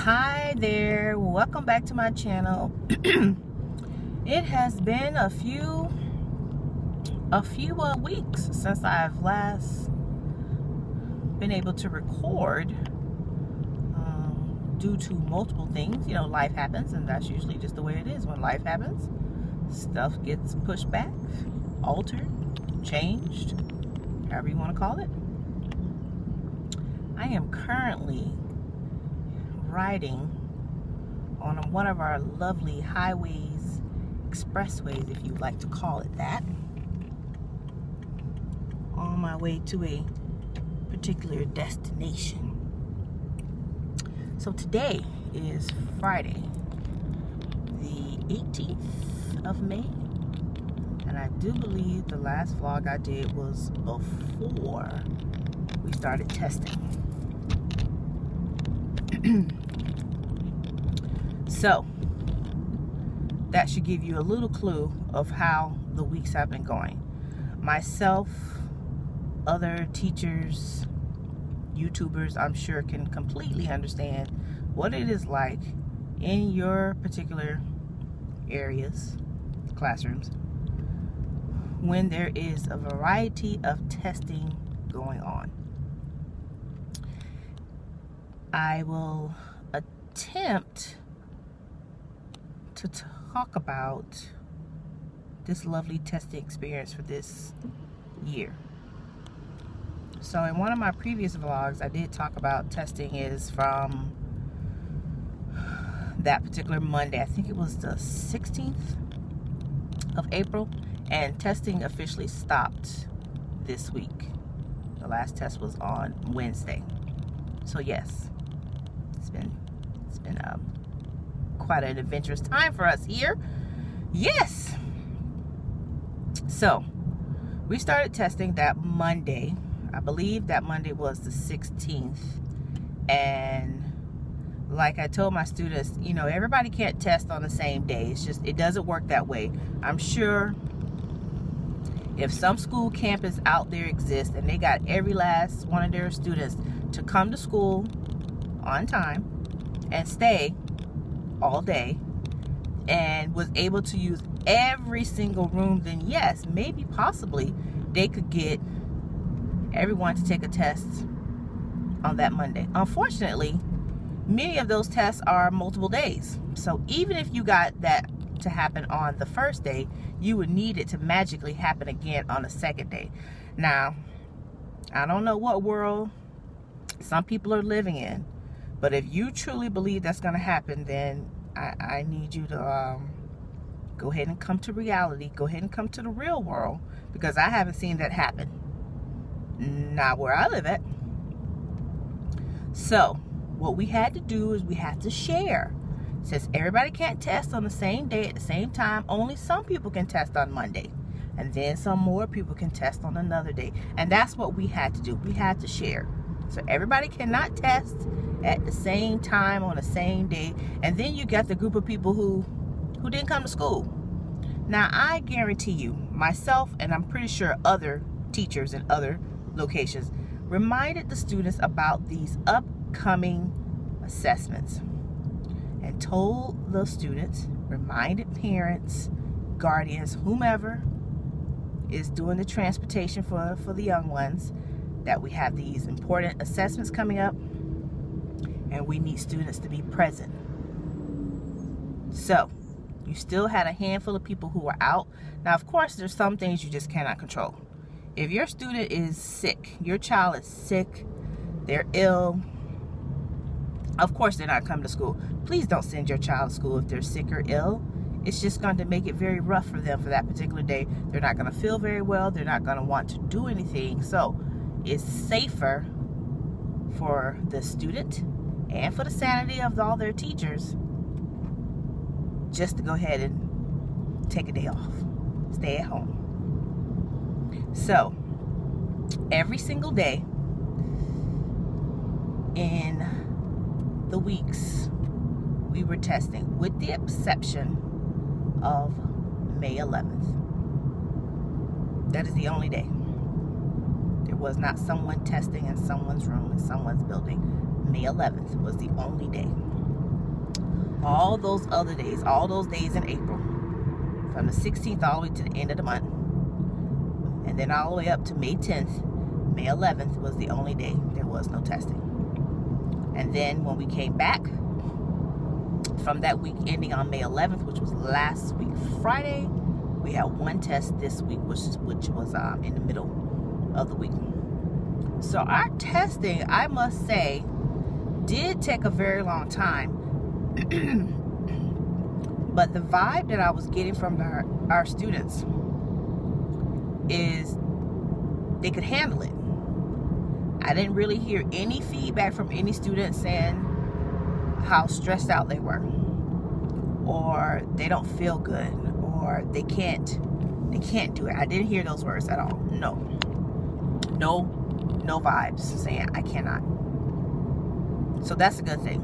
Hi there, welcome back to my channel. It has been a few weeks since I've last been able to record due to multiple things. You know, life happens, and that's usually just the way it is. When life happens, stuff gets pushed back, altered, changed, however you want to call it. I am currently riding on one of our lovely highways, expressways, if you'd like to call it that, on my way to a particular destination. So today is Friday, the 18th of May, and I do believe the last vlog I did was before we started testing. So that should give you a little clue of how the weeks have been going. Myself, other teachers, YouTubers, I'm sure can completely understand what it is like in your particular areas, classrooms, when there is a variety of testing going on. I will attempt to talk about this lovely testing experience for this year. So in one of my previous vlogs, I did talk about testing is from that particular Monday. I think it was the 16th of April, and testing officially stopped this week. The last test was on Wednesday. So yes, it's been quite an adventurous time for us here. Yes. So we started testing that Monday. I believe that Monday was the 16th, and like I told my students, you know, everybody can't test on the same day. It's just, it doesn't work that way. I'm sure if some school campus out there exists and they got every last one of their students to come to school on time and stay all day and was able to use every single room, then yes, maybe possibly they could get everyone to take a test on that Monday. Unfortunately, many of those tests are multiple days. So even if you got that to happen on the first day, you would need it to magically happen again on the second day. Now, I don't know what world some people are living in, but if you truly believe that's going to happen, then I need you to go ahead and come to reality. Go ahead and come to the real world, because I haven't seen that happen. Not where I live at. So what we had to do is we had to share. Since everybody can't test on the same day at the same time, only some people can test on Monday, and then some more people can test on another day. And that's what we had to do. We had to share. So everybody cannot test at the same time on the same day. And then you got the group of people who didn't come to school. Now, I guarantee you, myself, and I'm pretty sure other teachers in other locations, reminded the students about these upcoming assessments and told the students, reminded parents, guardians, whomever is doing the transportation for the young ones, that we have these important assessments coming up and we need students to be present. So you still had a handful of people who were out. Now, of course, there's some things you just cannot control. If your student is sick, your child is sick, they're ill, of course they're not coming to school. Please don't send your child to school if they're sick or ill. It's just going to make it very rough for them for that particular day. They're not going to feel very well. They're not going to want to do anything. So it's safer for the student and for the sanity of all their teachers just to go ahead and take a day off. Stay at home. So every single day in the weeks we were testing, with the exception of May 11th. That is the only day. There was not someone testing in someone's room, in someone's building. May 11th was the only day. all those other days, all those days in April, from the 16th all the way to the end of the month, and then all the way up to May 10th, May 11th was the only day there was no testing. And then when we came back from that week ending on May 11th, which was last week Friday, we had one test this week, which was in the middle of the week. So our testing, I must say, did take a very long time. But the vibe that I was getting from our students is they could handle it. I didn't really hear any feedback from any students saying how stressed out they were, or they don't feel good, or they can't do it. I didn't hear those words at all. No vibes saying I cannot. So that's a good thing.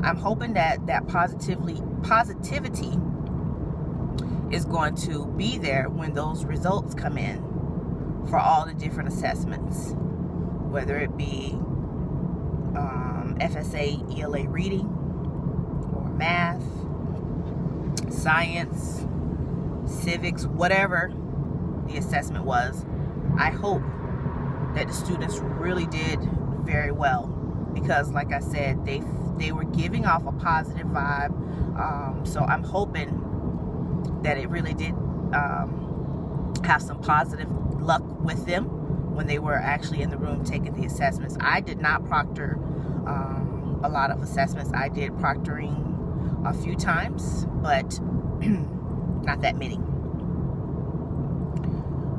I'm hoping that positivity is going to be there when those results come in for all the different assessments, whether it be FSA, ELA reading, or math, science, civics, whatever the assessment was. I hope that the students really did very well, because like I said, they were giving off a positive vibe. So I'm hoping that it really did have some positive luck with them when they were actually in the room taking the assessments. I did not proctor a lot of assessments. I did proctoring a few times, but not that many.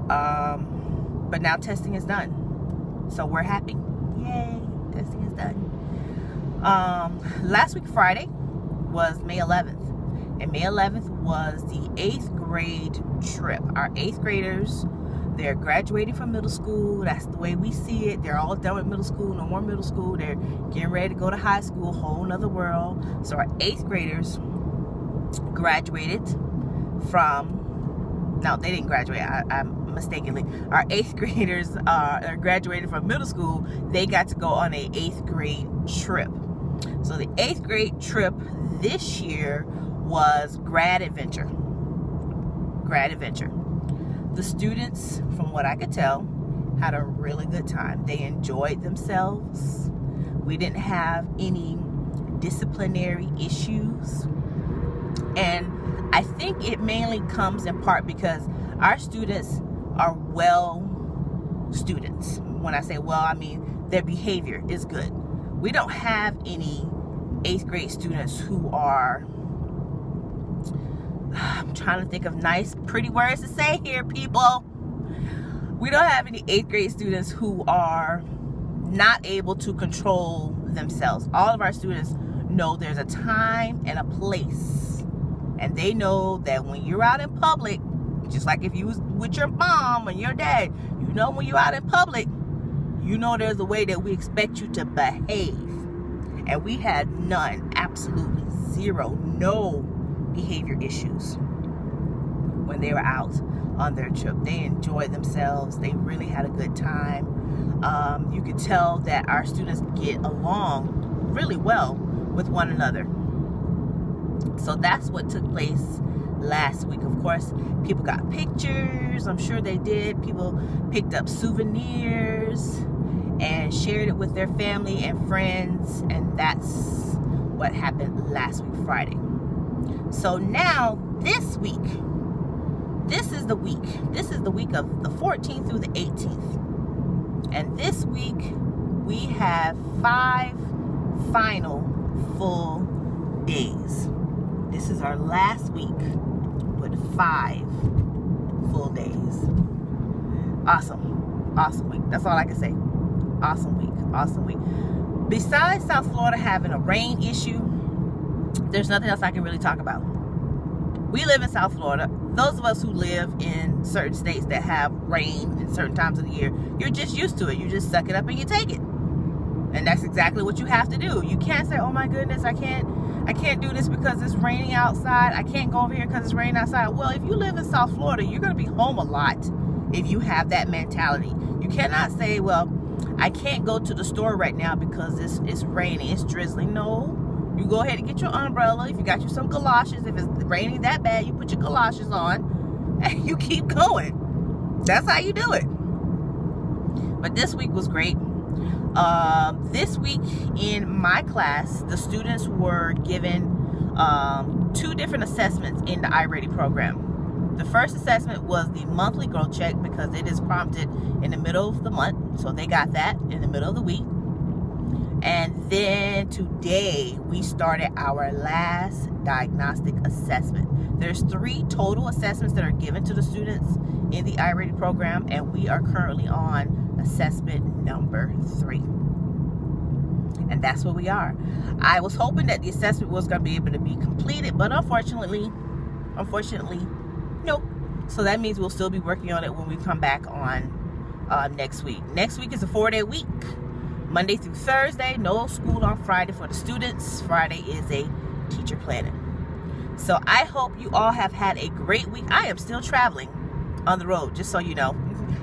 But now testing is done, so we're happy. Yay, testing is done. Last week Friday was May 11th, and May 11th was the 8th grade trip. Our 8th graders, they're graduating from middle school. That's the way we see it. They're all done with middle school, no more middle school. They're getting ready to go to high school, whole nother world. So our 8th graders graduated from, no, they didn't graduate, I'm mistakenly. Our 8th graders are graduated from middle school. They got to go on a 8th grade trip. So the 8th grade trip this year was Grad Adventure. Grad Adventure. The students, from what I could tell, had a really good time. They enjoyed themselves. We didn't have any disciplinary issues. And I think it mainly comes in part because our students are well students. When I say well, I mean their behavior is good. We don't have any 8th grade students who are, I'm trying to think of nice, pretty words to say here, people. We don't have any 8th grade students who are not able to control themselves. All of our students know there's a time and a place. And they know that when you're out in public, just like if you was with your mom and your dad, you know when you're out in public, you know there's a way that we expect you to behave. And we had none, absolutely zero, no behavior issues when they were out on their trip. They enjoyed themselves. They really had a good time. You could tell that our students get along really well with one another. So that's what took place last week. Of course, people got pictures. I'm sure they did. People picked up souvenirs and shared it with their family and friends. And that's what happened last week, Friday. So now this week, this is the week of the 14th through the 18th. And this week we have 5 final full days. This is our last week with 5 full days. Awesome week. That's all I can say. Awesome week. Besides South Florida having a rain issue, there's nothing else I can really talk about. We live in South Florida. Those of us who live in certain states that have rain in certain times of the year, you're just used to it. You just suck it up and you take it. And that's exactly what you have to do. You can't say, oh my goodness, I can't do this because it's raining outside. I can't go over here because it's raining outside. Well, if you live in South Florida, you're going to be home a lot if you have that mentality. You cannot say, well, I can't go to the store right now because it's raining, it's drizzling. No, You go ahead and get your umbrella. If you got you some galoshes, if it's raining that bad, you put your galoshes on and you keep going. That's how you do it. But this week was great. This week in my class, the students were given 2 different assessments in the iReady program. The first assessment was the monthly growth check because it is prompted in the middle of the month. So they got that in the middle of the week. And then today we started our last diagnostic assessment. There's 3 total assessments that are given to the students in the iReady program, and we are currently on assessment number 3. And that's where we are. I was hoping that the assessment was going to be able to be completed, but unfortunately, nope. So that means we'll still be working on it when we come back on next week. Next week is a 4-day week. Monday through Thursday, no school on Friday for the students. Friday is a teacher planning. So I hope you all have had a great week. I am still traveling on the road, just so you know.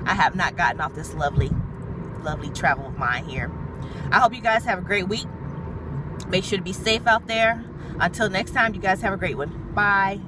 I have not gotten off this lovely travel of mine here. I hope you guys have a great week. Make sure to be safe out there. Until next time, you guys have a great one. Bye.